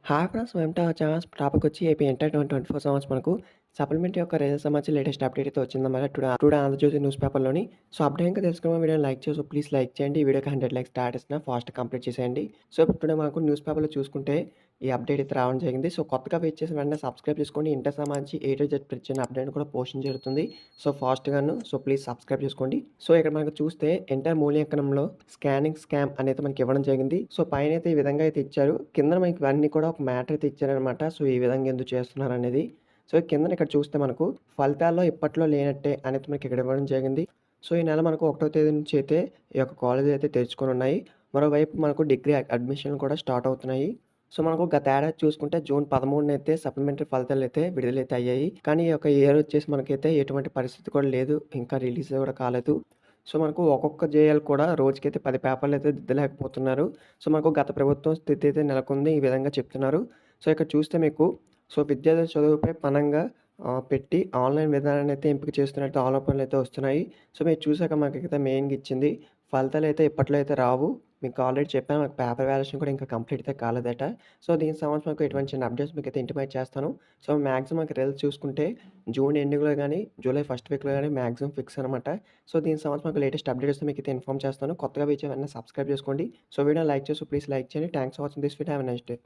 Hi friends! Welcome to our channel. Topic వచ్చి AP inter 2024 సంవత్సరం మనకు సప్లిమెంటరీ యొక్క రిజల్ట్స్ సంబంధించి లేటెస్ట్ అప్డేట్ అయితే వచ్చిందన్నమాట. టుడే ఆంధ్రజ్యోతి న్యూస్ పేపర్‌లోని. సో, అప్డేట్ ఇంకా తెలుసుకునే వీడియోని లైక్ చేసి ప్లీజ్ లైక్ చేయండి. ఈ వీడియోకి 100 లైక్స్ టార్గెట్ ఇస్తున్నా ఫాస్ట్‌గా కంప్లీట్ చేసేయండి. సో, ఇప్పుడు టుడే మనకు న్యూస్ పేపర్‌లో చూసుకుంటే ఈ అప్డేట్ అయితే రావడం జరిగింది. సో, కొత్తగా వెయిట్ చేసిన వెంటనే సబ్స్క్రైబ్ చేసుకోండి. ఇంటర్ సంబంధించి ఏ టు జెడ్ ప్రతి చిన్న అప్డేట్ కూడా పోస్టింగ్ జరుగుతుంది. సో, ఫాస్ట్‌గాను ప్లీజ్ సబ్స్క్రైబ్ చేసుకోండి. సో, ఇక్కడ మనకు చూస్తే ఇంటర్ మూల్యాంకనంలో స్కానింగ్ స్కామ్ అనేది మనకి ఇవ్వడం జరిగింది. సో, పైనైతే ఈ విధంగా అయితే ఇచ్చారు. కింద మనకి ఇవన్నీ కూడా ఒక మ్యాటర్ అయితే ఇచ్చారనమాట. సో, ఈ విధంగా ఎందుకు చేస్తున్నారనేది. సో, కిందన ఇక్కడ చూస్తే మనకు ఫలితాల్లో ఇప్పట్లో లేనట్టే అనేది మనకి ఇక్కడ ఇవ్వడం జరిగింది. సో, ఈ నెల మనకు 1వ తేదీ నుంచి అయితే ఈ యొక్క కాలేజీలు అయితే తెరుచుకొనున్నాయి. మరోవైపు మనకు డిగ్రీ అడ్మిషన్‌లు కూడా స్టార్ట్ అవుతున్నాయి. సో, మనకు గత ఏడాది చూసుకుంటే జూన్ 13న అయితే సప్లిమెంటరీ ఫలితాలైతే విడుదలైతే అయ్యాయి. కానీ ఈ యొక్క ఇయర్ వచ్చేసి మనకైతే ఎటువంటి పరిస్థితి కూడా లేదు. ఇంకా రిలీజ్ కూడా కాలేదు. సో, మనకు ఒక్కొక్క జేఎల్ కూడా రోజుకైతే 10 పేపర్‌లయితే దిద్దలేకపోతున్నారు. సో, మనకు గత ప్రభుత్వం స్థితి అయితే నెలకొంది. ఈ విధంగా చెప్తున్నారు. సో, ఇక్కడ చూస్తే మీకు విద్యార్థుల చదువుపై పణంగా పెట్టి ఆన్‌లైన్ విధానాన్ని అయితే ఎంపిక చేస్తున్నట్టు ఆరోపణలైతే వస్తున్నాయి. సో, మీరు చూసాక మనకైతే మెయిన్‌గా ఇచ్చింది. ఫలితాలైతే ఇప్పట్లో అయితే రావు. మీకు ఆల్రెడీ చెప్పాను. మాకు పేపర్ వాల్యుయేషన్ కూడా ఇంకా కంప్లీట్ అయితే కాలేదట. సో, దీనికి సంబంధించి మనకు ఎటువంటి చిన్న అప్డేట్స్ మీకైతే ఇంటిమేట్ చేస్తాను. సో, మాక్సిమం మనకి రిజల్ట్స్ చూసుకుంటే జూన్ ఎండింగ్‌లో గాని, జూలై ఫస్ట్ వీక్‌లో గాని మాక్సిమం ఫిక్స్ అనమాట. సో, దీనికి సంబంధించి మనకు లేటెస్ట్ అప్డేట్స్ మీకైతే ఇన్ఫార్మ్ చేస్తాను. కొత్తగా వీడియో వెంటనే సబ్స్క్రైబ్ చేసుకోండి. సో, వీడియోని లైక్ చేసి ప్లీజ్ లైక్ చేయండి. Thanks for watching this video. Have a nice day.